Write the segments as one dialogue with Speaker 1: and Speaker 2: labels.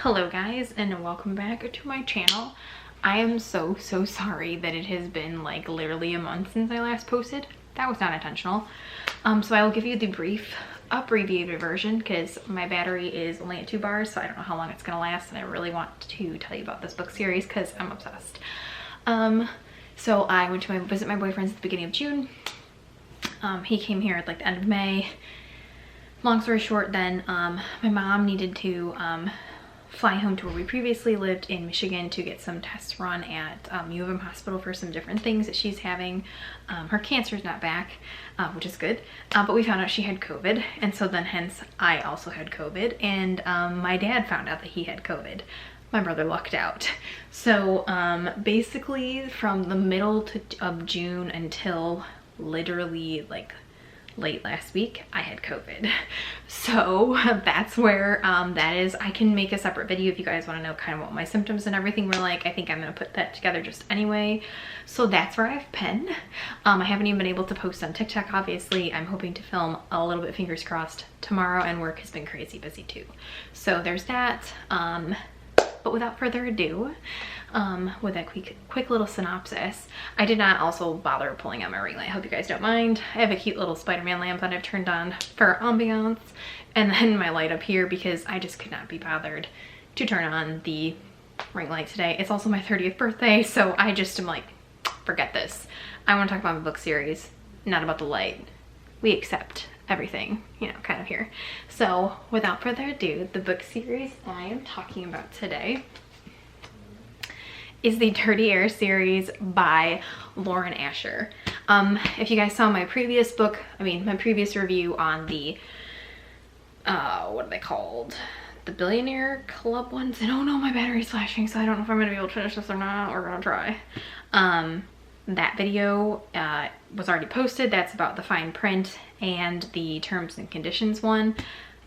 Speaker 1: Hello guys, and welcome back to my channel. I am so sorry that it has been like literally a month since I last posted. That was not intentional. So I will give you the brief abbreviated version because my battery is only at 2 bars, so I don't know how long it's gonna last, and I really want to tell you about this book series because I'm obsessed. So I went to visit my boyfriend's at the beginning of June. He came here at like the end of May. Long story short, then my mom needed to fly home to where we previously lived in Michigan to get some tests run at U of M hospital for some different things that she's having. Her cancer's not back, which is good, but we found out she had COVID, and so then hence I also had COVID, and my dad found out that he had COVID. My brother lucked out. So basically from the middle of June until literally like late last week, I had COVID. So that's where that is. I can make a separate video if you guys want to know kind of what my symptoms and everything were like. I think I'm gonna put that together just anyway. So that's where I've been. I haven't even been able to post on TikTok, obviously. I'm hoping to film a little bit, fingers crossed, tomorrow, and work has been crazy busy too. So there's that. But without further ado, with that quick little synopsis, I did not also bother pulling out my ring light. I hope you guys don't mind. I have a cute little Spider-Man lamp that I've turned on for ambiance, and then my light up here because I just could not be bothered to turn on the ring light today. It's also my 30th birthday, so I just am like, forget this. I want to talk about my book series, not about the light. We accept everything, you know, kind of here. So without further ado, the book series I am talking about today is the Dirty Air series by Lauren Asher. If you guys saw my previous book, my previous review on the, what are they called? The Billionaire Club ones. And oh no, my battery's flashing, so I don't know if I'm gonna be able to finish this or not. We're gonna try. That video was already posted. That's about the fine print and the terms and conditions one.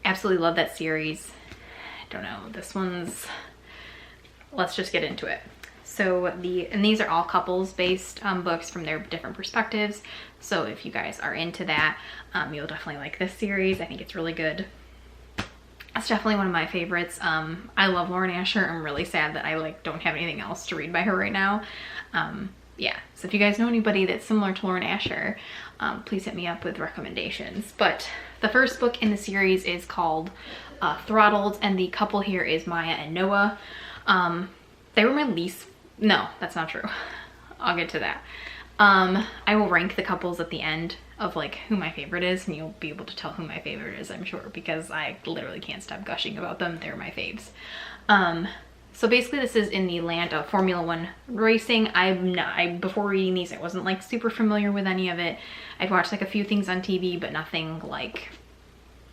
Speaker 1: Absolutely love that series. I don't know, this one's, let's just get into it. So and these are all couples based books from their different perspectives. So if you guys are into that, you'll definitely like this series. I think it's really good. It's definitely one of my favorites. I love Lauren Asher. I'm really sad that I don't have anything else to read by her right now. Yeah, so if you guys know anybody that's similar to Lauren Asher, please hit me up with recommendations. But the first book in the series is called Throttled, and the couple here is Maya and Noah. They were my least, no, that's not true. I'll get to that. I will rank the couples at the end of like who my favorite is, and you'll be able to tell who my favorite is, I'm sure, because I literally can't stop gushing about them. They're my faves. So basically this is in the land of Formula One racing. Before reading these, I wasn't like super familiar with any of it. I'd watched like a few things on TV, but nothing like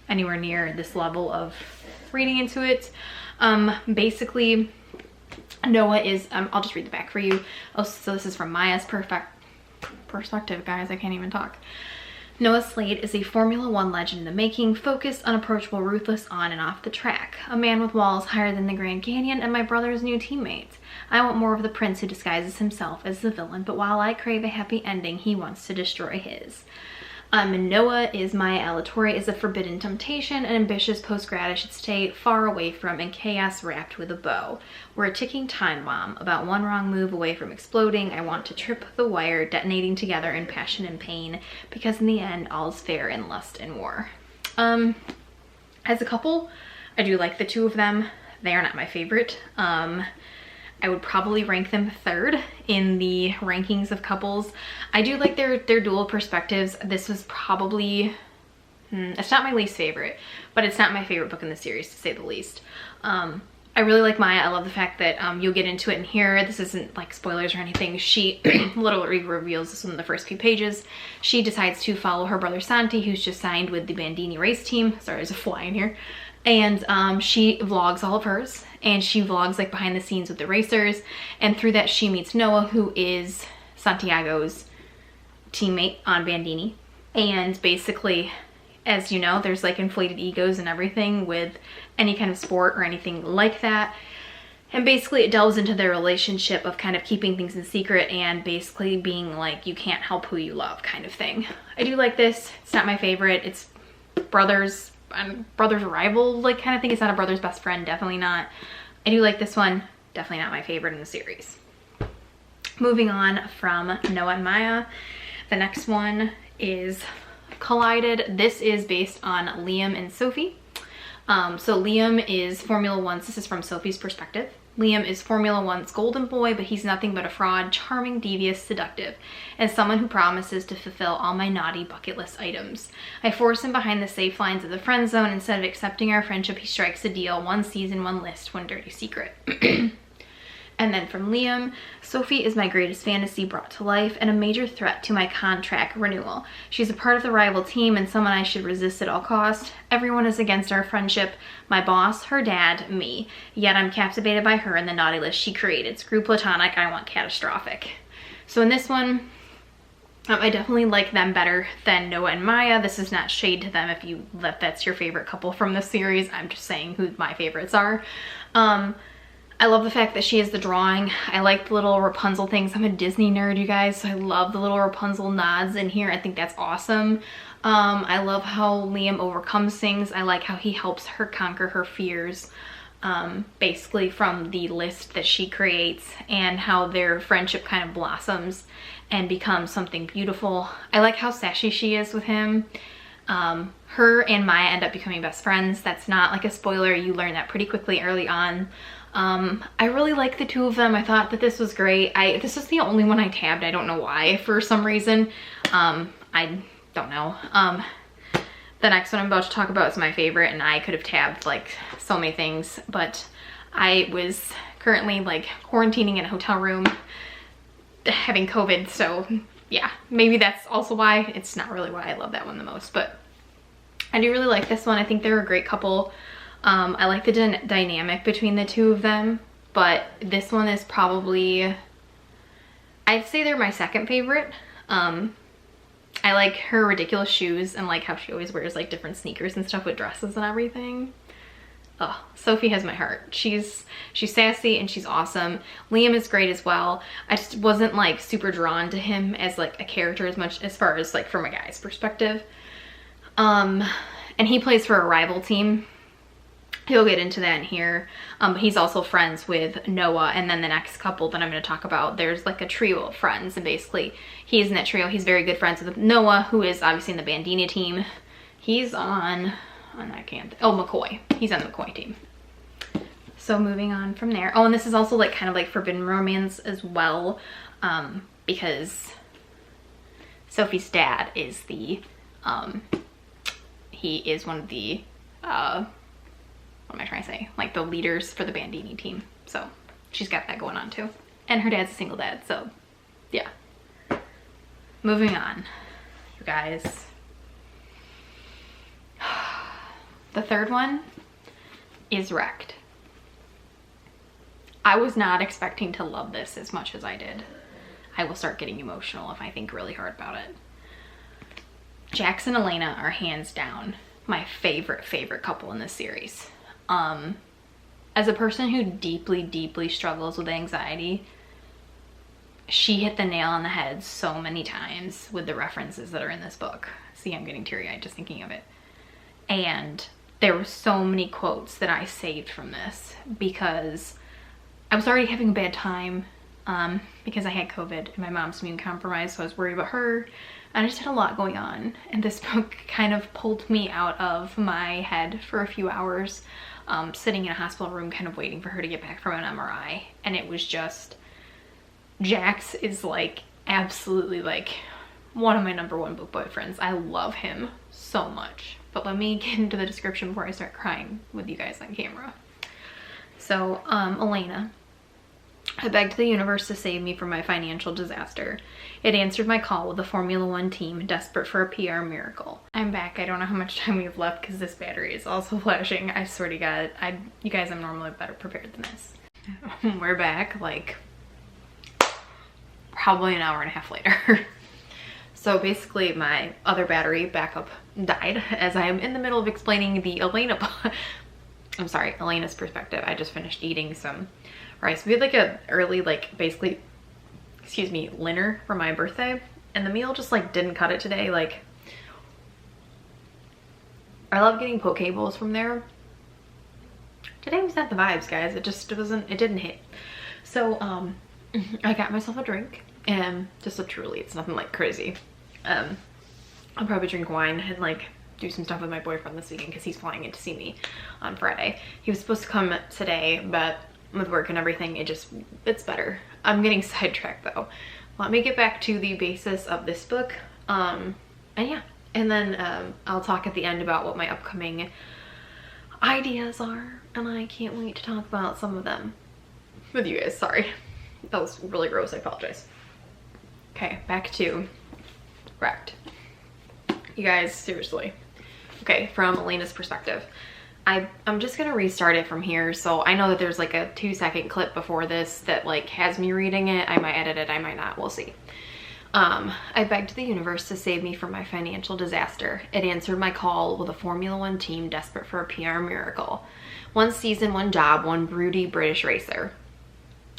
Speaker 1: anywhere near this level of reading into it. Basically Noah is, I'll just read the back for you. Oh, so this is from Maya's perspective, guys, I can't even talk. Noah Slade is a Formula One legend in the making, focused, unapproachable, ruthless on and off the track. A man with walls higher than the Grand Canyon, and my brother's new teammate. I want more of the prince who disguises himself as the villain, but while I crave a happy ending, he wants to destroy his. Noah is Maya Alatorre is a forbidden temptation, an ambitious post-grad I should stay far away from, and chaos wrapped with a bow. We're a ticking time bomb, about one wrong move away from exploding. I want to trip the wire, detonating together in passion and pain, because in the end, all's fair in lust and war. As a couple, I do like the two of them. They are not my favorite. I would probably rank them third in the rankings of couples. I do like their dual perspectives. This was probably, it's not my least favorite, but it's not my favorite book in the series, to say the least. I really like Maya. I love the fact that you'll get into it in here. This isn't like spoilers or anything. She literally reveals this in the first few pages. She decides to follow her brother Santi, who's just signed with the Bandini race team. Sorry, there's a fly in here. And she vlogs all of hers, and she vlogs like behind the scenes with the racers, and through that she meets Noah, who is Santiago's teammate on Bandini. And basically, as you know, there's like inflated egos and everything with any kind of sport or anything like that. And basically it delves into their relationship of kind of keeping things in secret and basically being like, you can't help who you love kind of thing. I do like this. It's not my favorite. It's brother's rival like kind of thing. It's not a brother's best friend, definitely not. I do like this one. Definitely not my favorite in the series. Moving on from Noah and Maya, the next one is Collided. This is based on Liam and Sophie. So Liam is Formula One's, this is from Sophie's perspective. Liam is Formula One's golden boy, but he's nothing but a fraud, charming, devious, seductive, and someone who promises to fulfill all my naughty bucket list items. I force him behind the safe lines of the friend zone. Instead of accepting our friendship, he strikes a deal, one season, one list, one dirty secret. And then from Liam, Sophie is my greatest fantasy brought to life and a major threat to my contract renewal. She's a part of the rival team and someone I should resist at all costs. Everyone is against our friendship. My boss, her dad, me. Yet I'm captivated by her and the naughty list she created. Screw platonic, I want catastrophic. So in this one, I definitely like them better than Noah and Maya. This is not shade to them if that's your favorite couple from the series. I'm just saying who my favorites are. I love the fact that she has the drawing. I like the little Rapunzel things. I'm a Disney nerd, you guys, so I love the little Rapunzel nods in here. I think that's awesome. I love how Liam overcomes things. I like how he helps her conquer her fears, basically from the list that she creates, and how their friendship kind of blossoms and becomes something beautiful. I like how sassy she is with him. Her and Maya end up becoming best friends. That's not like a spoiler. You learn that pretty quickly early on. I really like the two of them. I thought that this was great. This is the only one I tabbed. I don't know why for some reason. I don't know. The next one I'm about to talk about is my favorite, and I could have tabbed like so many things, but I was currently like quarantining in a hotel room having COVID. So yeah, maybe that's also why. It's not really why I love that one the most, but I do really like this one. I think they're a great couple. I like the dynamic between the two of them, but this one is probably, I'd say they're my second favorite. I like her ridiculous shoes and like how she always wears like different sneakers and stuff with dresses and everything. Oh, Sophie has my heart. She's sassy and she's awesome. Liam is great as well. I just wasn't like super drawn to him as like a character as much as far as like from a guy's perspective. And he plays for a rival team. He'll get into that in here, but he's also friends with Noah, and then the next couple that I'm going to talk about, there's like a trio of friends, and basically he's in that trio. He's very good friends with Noah, who is obviously in the Bandini team. He's on McCoy. He's on the McCoy team. So moving on from there. Oh, and this is also like kind of like forbidden romance as well, because Sophie's dad is the, he is one of the, what am I trying to say? Like the leaders for the Bandini team. So she's got that going on too. And her dad's a single dad, so yeah. Moving on, you guys. The third one is Wrecked. I was not expecting to love this as much as I did. I will start getting emotional if I think really hard about it. Jax and Elena are hands down my favorite couple in this series. As a person who deeply struggles with anxiety, she hit the nail on the head so many times with the references that are in this book. See, I'm getting teary-eyed just thinking of it. And there were so many quotes that I saved from this because I was already having a bad time because I had COVID and my mom's immune compromised, so I was worried about her. And I just had a lot going on. And this book kind of pulled me out of my head for a few hours, sitting in a hospital room kind of waiting for her to get back from an MRI. And it was just, Jax is like absolutely like one of my #1 book boyfriends. I love him so much. But let me get into the description before I start crying with you guys on camera. So, Elena. I begged the universe to save me from my financial disaster. It answered my call with a Formula One team desperate for a PR miracle. I'm back. I don't know how much time we have left because this battery is also flashing. I swear to God, you guys, I'm normally better prepared than this. We're back like probably an hour and a half later. So basically my other battery backup died as I am in the middle of explaining the Elena's perspective. I just finished eating some rice. We had like a early, like basically, excuse me, dinner for my birthday, and the meal just like didn't cut it today. Like, I love getting poke bowls from there. today was not the vibes, guys. It didn't hit. So I got myself a drink, and just a Truly. It's nothing like crazy. I'll probably drink wine and like do some stuff with my boyfriend this weekend because he's flying in to see me on Friday. He was supposed to come today, but with work and everything, it's better. I'm getting sidetracked though. Let me get back to the basis of this book. And yeah, and then I'll talk at the end about what my upcoming ideas are, and I can't wait to talk about some of them with you guys. Sorry, that was really gross. I apologize. Okay, back to Wrecked. You guys, seriously. Okay, from Elena's perspective, I'm just gonna restart it from here. So I know that there's like a 2-second clip before this that like has me reading it. I might edit it, I might not, we'll see. I begged the universe to save me from my financial disaster. It answered my call with a Formula One team desperate for a PR miracle. One season, one job, one broody British racer.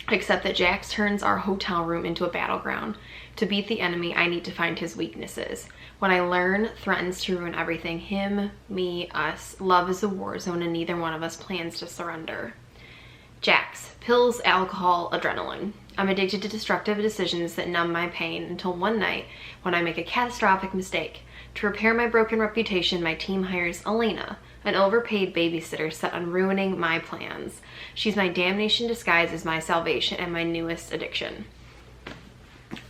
Speaker 1: Except that Jax turns our hotel room into a battleground. To beat the enemy, I need to find his weaknesses. What I learn threatens to ruin everything. Him, me, us. Love is a war zone and neither one of us plans to surrender. Jax. Pills, alcohol, adrenaline. I'm addicted to destructive decisions that numb my pain until one night when I make a catastrophic mistake. To repair my broken reputation, my team hires Elena, an overpaid babysitter set on ruining my plans. She's my damnation disguised as my salvation and my newest addiction.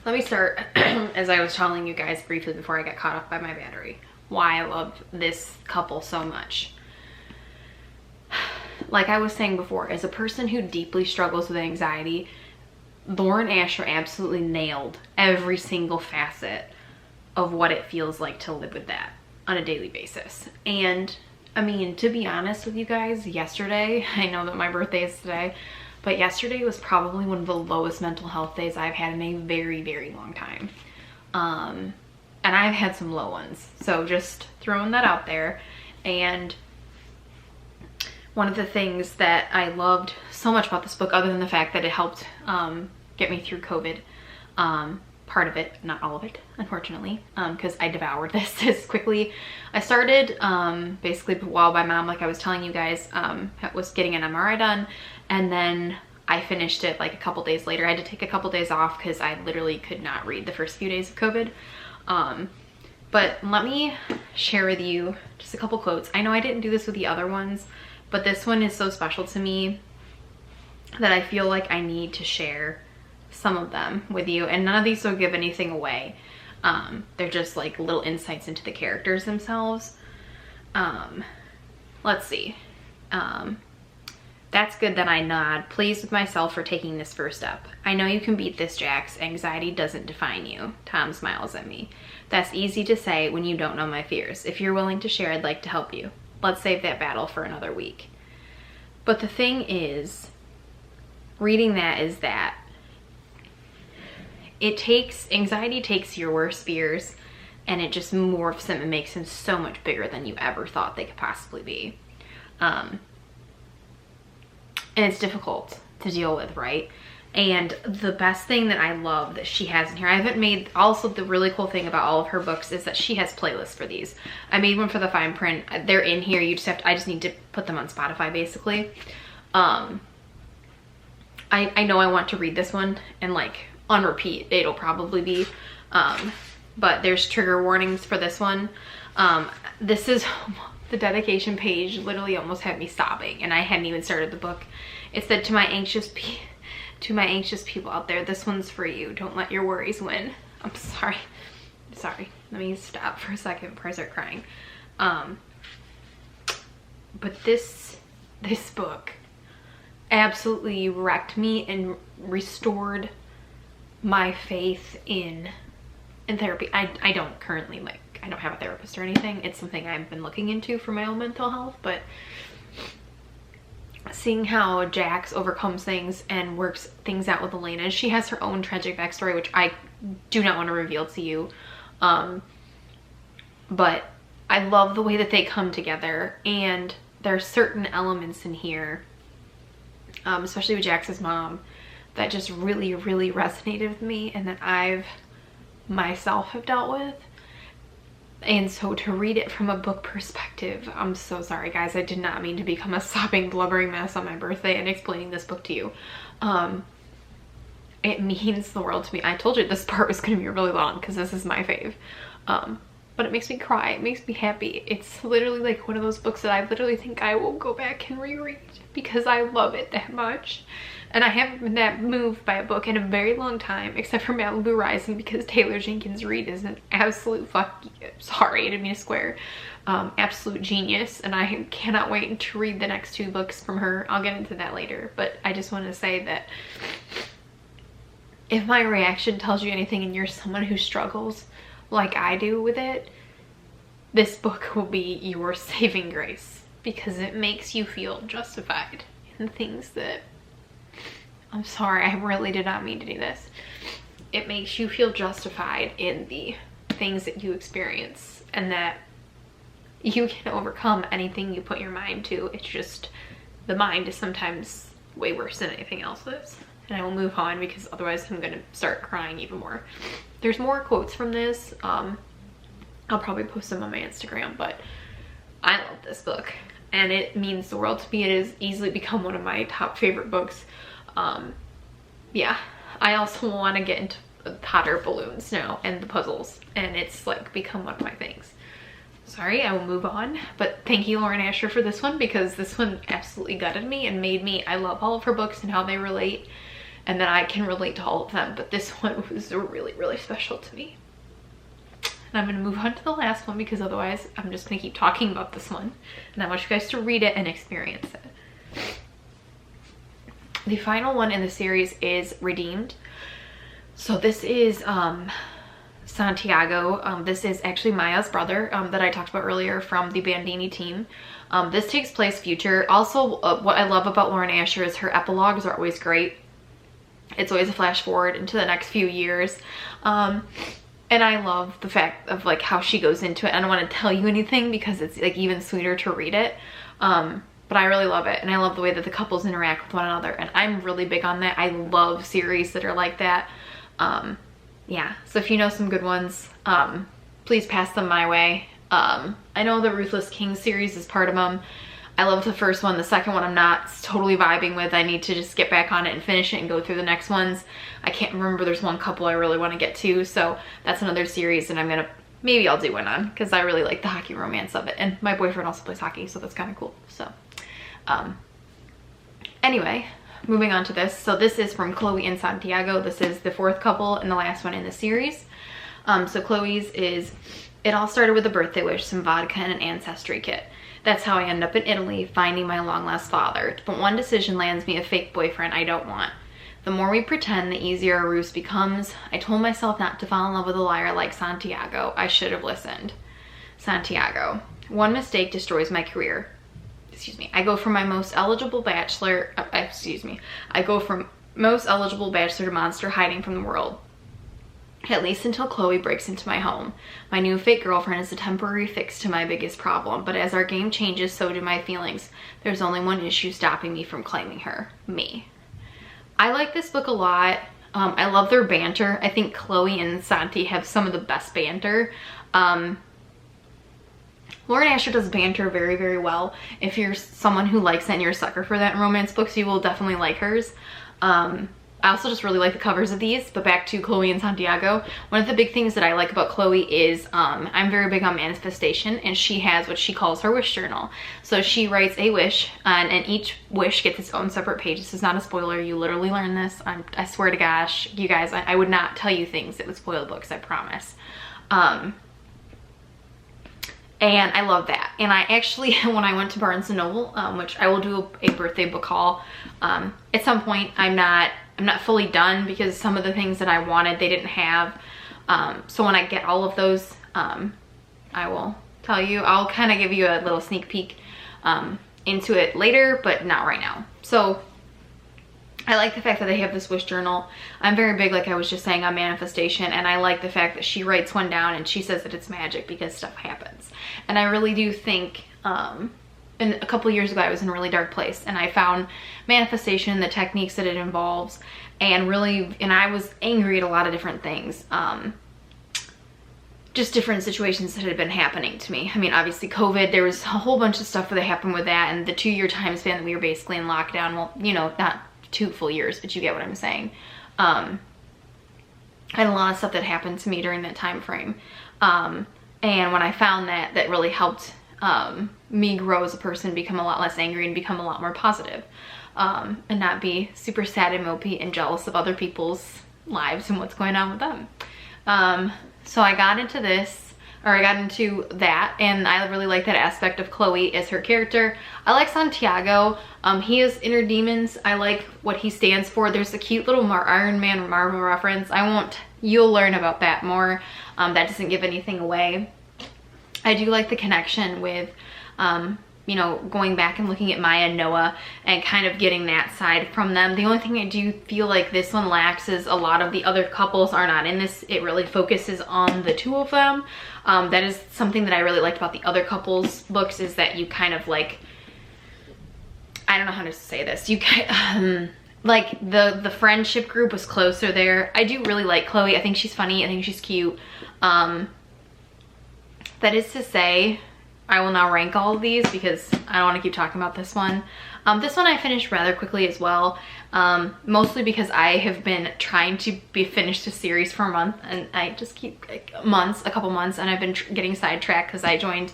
Speaker 1: Let me start, as I was telling you guys briefly before I got caught up by my battery, why I love this couple so much. Like I was saying before, as a person who deeply struggles with anxiety, Lauren Asher absolutely nailed every single facet of what it feels like to live with that on a daily basis. And I mean, to be honest with you guys, yesterday, I know that my birthday is today, but yesterday was probably one of the lowest mental health days I've had in a very, very long time. And I've had some low ones. So just throwing that out there. And one of the things that I loved so much about this book, other than the fact that it helped get me through COVID, part of it, not all of it, unfortunately, because I devoured this as quickly. I started basically while my mom, like I was telling you guys, was getting an MRI done, and then I finished it like a couple days later. I had to take a couple days off because I literally could not read the first few days of COVID. But let me share with you just a couple quotes. I know I didn't do this with the other ones, but this one is so special to me that I feel like I need to share some of them with you, and none of these will give anything away. They're just like little insights into the characters themselves. Let's see. That's good that I nod, pleased with myself for taking this first step. I know you can beat this, Jax. Anxiety doesn't define you. Tom smiles at me. That's easy to say when you don't know my fears. If you're willing to share, I'd like to help you. Let's save that battle for another week. But the thing is, reading that is that anxiety takes your worst fears and it just morphs them and makes them so much bigger than you ever thought they could possibly be. And it's difficult to deal with, right? And the best thing that I love that she has in here, I haven't made, also the really cool thing about all of her books is that she has playlists for these. I made one for the fine print. They're in here. I just need to put them on Spotify basically. I know I want to read this one and like on repeat, it'll probably be, but there's trigger warnings for this one. This is the dedication page literally almost had me sobbing, and I hadn't even started the book. It said, to my anxious people out there, this one's for you. Don't let your worries win. I'm sorry. Let me stop for a second before I start crying. But this book absolutely wrecked me and restored my faith in therapy. I don't currently I don't have a therapist or anything. It's something I've been looking into for my own mental health, but seeing how Jax overcomes things and works things out with Elena. She has her own tragic backstory, which I do not want to reveal to you. But I love the way that they come together, and there are certain elements in here, especially with Jax's mom, that just really, really resonated with me and that I've myself have dealt with. And so to read it from a book perspective, I'm so sorry guys, I did not mean to become a sobbing, blubbering mess on my birthday and explaining this book to you. It means the world to me. I told you this part was going to be really long because this is my fave. But it makes me cry, it makes me happy. It's literally like one of those books that I literally think I will go back and reread because I love it that much. And I haven't been that moved by a book in a very long time, except for Malibu Rising, because Taylor Jenkins Reid is an absolute sorry, I didn't mean to swear, absolute genius, and I cannot wait to read the next 2 books from her. I'll get into that later, but I just want to say that if my reaction tells you anything and you're someone who struggles like I do with it, this book will be your saving grace, because it makes you feel justified in things that, I'm sorry, I really did not mean to do this. It makes you feel justified in the things that you experience, and that you can overcome anything you put your mind to. It's just the mind is sometimes way worse than anything else is. And I will move on because otherwise I'm gonna start crying even more. There's more quotes from this. I'll probably post them on my Instagram, but I love this book and it means the world to me. It has easily become one of my top favorite books. Yeah, I also want to get into hot air balloons now and the puzzles, and it's like become one of my things. Sorry, I will move on, but thank you Lauren Asher for this one, because this one absolutely gutted me and made me, I love all of her books and how they relate, and that I can relate to all of them, but this one was really, really special to me. And I'm going to move on to the last one because otherwise I'm just going to keep talking about this one, and I want you guys to read it and experience it. The final one in the series is Redeemed. So this is Santiago. This is actually Maya's brother that I talked about earlier from the Bandini team. This takes place future. Also, what I love about Lauren Asher is her epilogues are always great. It's always a flash forward into the next few years. And I love the fact of like how she goes into it. I don't want to tell you anything because it's like even sweeter to read it. But I really love it, and I love the way that the couples interact with one another, and I'm really big on that. I love series that are like that. Yeah, so if you know some good ones, please pass them my way. I know the Ruthless King series is part of them. I love the first one. The second one I'm not totally vibing with. I need to just get back on it and finish it and go through the next ones. I can't remember, there's one couple I really want to get to, so that's another series, and I'm gonna, maybe I'll do one on, because I really like the hockey romance of it, and my boyfriend also plays hockey, so that's kind of cool. So anyway, moving on to this. So this is from Chloe and Santiago. This is the 4th couple and the last one in the series. So Chloe's is, it all started with a birthday wish, some vodka, and an ancestry kit. That's how I end up in Italy, finding my long lost father. But one decision lands me a fake boyfriend I don't want. The more we pretend, the easier our ruse becomes. I told myself not to fall in love with a liar like Santiago. I should have listened. Santiago. One mistake destroys my career. Excuse me. I go from my most eligible bachelor, I go from most eligible bachelor to monster hiding from the world. At least until Chloe breaks into my home. My new fake girlfriend is a temporary fix to my biggest problem, but as our game changes, so do my feelings. There's only one issue stopping me from claiming her. Me. I like this book a lot. I love their banter. I think Chloe and Santi have some of the best banter. Lauren Asher does banter very, very well. If you're someone who likes it and you're a sucker for that in romance books, you will definitely like hers. I also just really like the covers of these, but back to Chloe and Santiago. One of the big things that I like about Chloe is I'm very big on manifestation, and she has what she calls her wish journal. So she writes a wish, and each wish gets its own separate page. This is not a spoiler. You literally learn this. I swear to gosh, you guys, I would not tell you things that would spoil books, I promise. And I love that. And I actually, when I went to Barnes & Noble, which I will do a birthday book haul at some point, I'm not fully done because some of the things that I wanted, they didn't have. So when I get all of those, I will tell you. I'll kind of give you a little sneak peek into it later, but not right now. So I like the fact that they have this wish journal. I'm very big, like I was just saying, on manifestation, and I like the fact that she writes one down and she says that it's magic because stuff happens. And I really do think, and a couple years ago I was in a really dark place, and I found manifestation, the techniques that it involves, and I was angry at a lot of different things. just different situations that had been happening to me. I mean, obviously COVID, there was a whole bunch of stuff that happened with that, and the 2-year time span that we were basically in lockdown. Well, you know, not 2 full years, but you get what I'm saying. I had a lot of stuff that happened to me during that time frame. And when I found that, that really helped me grow as a person, become a lot less angry and become a lot more positive. And not be super sad and mopey and jealous of other people's lives and what's going on with them. So I got into this, or I got into that, and I really like that aspect of Chloe as her character. I like Santiago. He has inner demons. I like what he stands for. There's a cute little Iron Man Marvel reference. You'll learn about that more. That doesn't give anything away. I do like the connection with, you know, going back and looking at Maya and Noah and kind of getting that side from them. The only thing I do feel like this one lacks is a lot of the other couples are not in this. It really focuses on the 2 of them. That is something that I really liked about the other couples books, is that you kind of like, I don't know how to say this. You like the friendship group was closer there. I do really like Chloe. I think she's funny. I think she's cute. That is to say, I will now rank all of these because I don't want to keep talking about this one. This one I finished rather quickly as well, mostly because I have been trying to finish the series for a month, and I just keep a couple months, and I've been getting sidetracked because I joined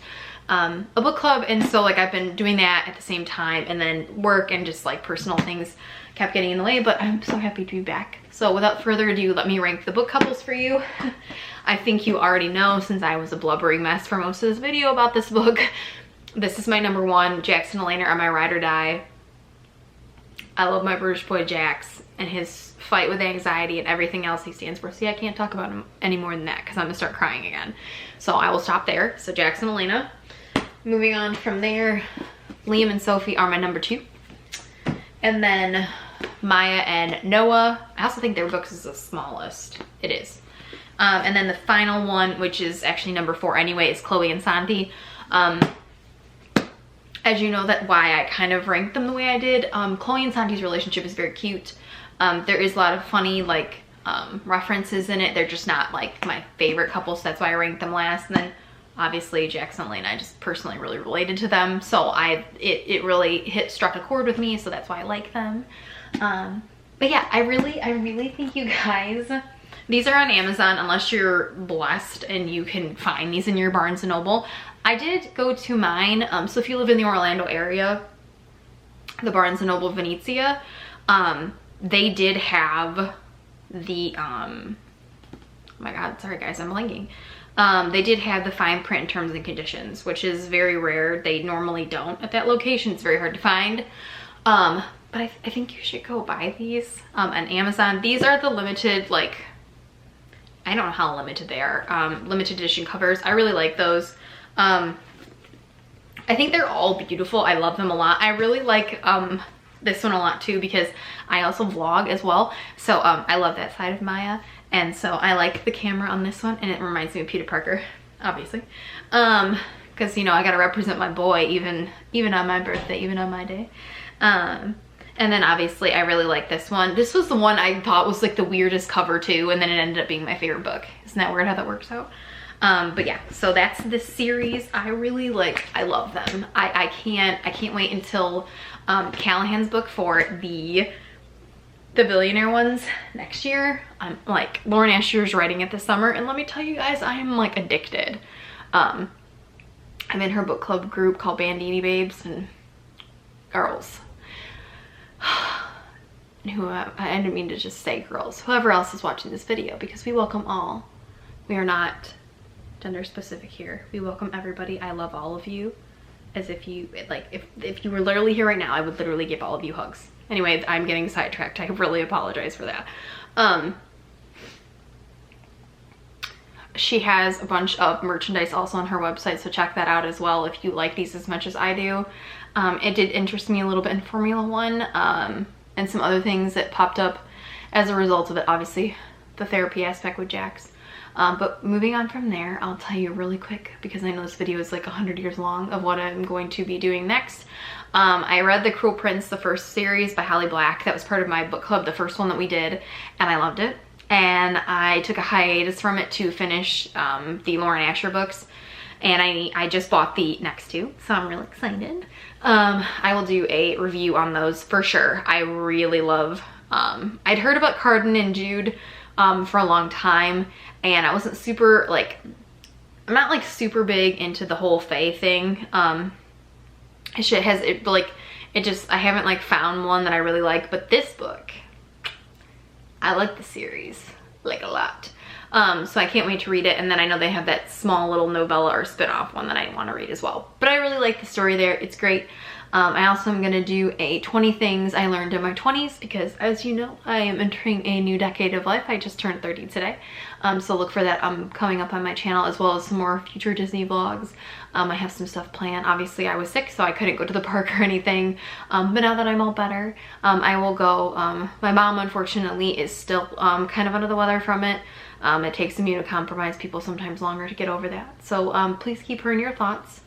Speaker 1: a book club, and so like I've been doing that at the same time, and then work and just like personal things kept getting in the way, but I'm so happy to be back. So without further ado, let me rank the book couples for you. I think you already know, since I was a blubbering mess for most of this video about this book. This is my number 1. Jax and Elena are my ride or die. I love my British boy Jax and his fight with anxiety and everything else he stands for. See, I can't talk about him any more than that because I'm gonna start crying again. So I will stop there. So Jax and Elena. Moving on from there, Liam and Sophie are my number 2. And then Maya and Noah. I also think their books is the smallest. It is. And then the final one, which is actually number 4 anyway, is Chloe and Santi. As you know, that's why I kind of ranked them the way I did. Chloe and Santi's relationship is very cute. There is a lot of funny like references in it. They're just not like my favorite couple, so that's why I ranked them last. And then obviously Jax and Elena, I just personally really related to them, so it really struck a chord with me, so that's why I like them. But yeah, I really think you guys, these are on Amazon unless you're blessed and you can find these in your Barnes & Noble. I did go to mine, so if you live in the Orlando area, the Barnes & Noble Venezia, they did have the, oh my god, sorry guys, I'm blanking. They did have the fine print and terms and conditions, which is very rare. They normally don't at that location. It's very hard to find. But I think you should go buy these on Amazon. These are the limited, like, I don't know how limited they are, limited edition covers. I really like those. I think they're all beautiful. I love them a lot. I really like this one a lot too because I also vlog as well. So I love that side of Maya. And so I like the camera on this one, and it reminds me of Peter Parker, obviously. Because, you know, I gotta represent my boy even on my birthday, even on my day. And then obviously I really like this one. This was the one I thought was like the weirdest cover too, and then it ended up being my favorite book. Isn't that weird how that works out? But yeah, so that's this series. I really like, I love them. I can't wait until Callahan's book for the billionaire ones next year. I'm like, Lauren Asher's writing it this summer, and let me tell you guys, I am like addicted. I'm in her book club group called Bandini Babes, and girls, who I didn't mean to just say girls, whoever else is watching this video, because we welcome all. We are not gender specific here. We welcome everybody. I love all of you. As if you, like, if you were literally here right now, I would literally give all of you hugs. Anyway, I'm getting sidetracked. I really apologize for that. She has a bunch of merchandise also on her website, so check that out as well if you like these as much as I do. It did interest me a little bit in Formula One, and some other things that popped up as a result of it. Obviously, the therapy aspect with Jax. But moving on from there, I'll tell you really quick, because I know this video is like 100 years long, of what I'm going to be doing next. I read The Cruel Prince, the first series by Holly Black. That was part of my book club, the first one that we did, and I loved it. and I took a hiatus from it to finish the Lauren Asher books, and I just bought the next two, so I'm really excited. I will do a review on those for sure. I really love, I'd heard about Carden and Jude for a long time, and I wasn't super, like, I'm not like super big into the whole Fae thing. I haven't like found one that I really like, but this book, I like the series like a lot. So I can't wait to read it, and then I know they have that small little novella or spin-off one that I want to read as well. But I really like the story there. It's great. I also am going to do a 20 things I learned in my 20s, because as you know, I am entering a new decade of life. I just turned 30 today. So look for that coming up on my channel, as well as some more future Disney vlogs. I have some stuff planned. Obviously I was sick, so I couldn't go to the park or anything. But now that I'm all better, I will go. My mom, unfortunately, is still kind of under the weather from it. It takes immunocompromised people sometimes longer to get over that. So please keep her in your thoughts.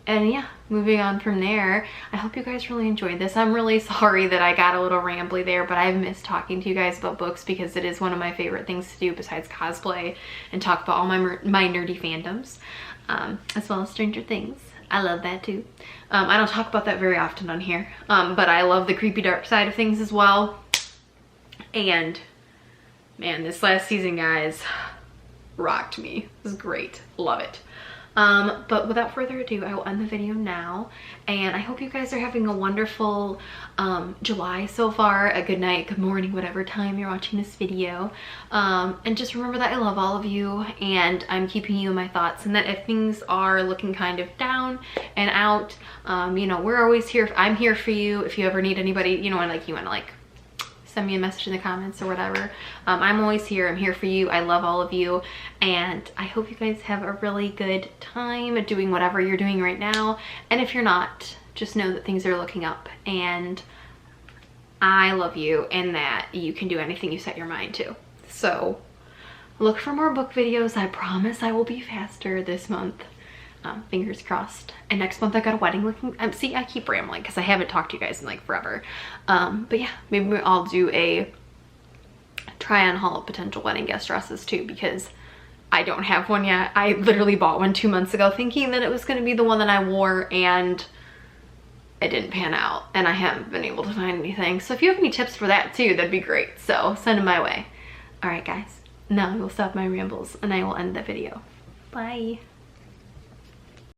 Speaker 1: And yeah, moving on from there, I hope you guys really enjoyed this. I'm really sorry that I got a little rambly there, but I've missed talking to you guys about books, because it is one of my favorite things to do besides cosplay and talk about all my nerdy fandoms, as well as Stranger Things. I love that too. I don't talk about that very often on here, but I love the creepy dark side of things as well. And man, this last season, guys, rocked me. It was great. Love it. But without further ado, I will end the video now, and I hope you guys are having a wonderful July so far. A good night, good morning, whatever time you're watching this video. And just remember that I love all of you, and I'm keeping you in my thoughts, and that if things are looking kind of down and out, you know, we're always here. I'm here for you if you ever need anybody, you know, you want to like send me a message in the comments or whatever. I'm always here. I'm here for you. I love all of you, and I hope you guys have a really good time doing whatever you're doing right now. And if you're not, just know that things are looking up, and I love you, and that you can do anything you set your mind to. So look for more book videos. I promise I will be faster this month. Fingers crossed. And next month I got a wedding looking. See, I keep rambling because I haven't talked to you guys in like forever. But yeah, maybe I'll do a try on haul of potential wedding guest dresses too, because I don't have one yet. I literally bought one 2 months ago thinking that it was going to be the one that I wore, and it didn't pan out, and I haven't been able to find anything. So if you have any tips for that too, that'd be great. So send them my way. All right, guys. Now I will stop my rambles, and I will end the video. Bye.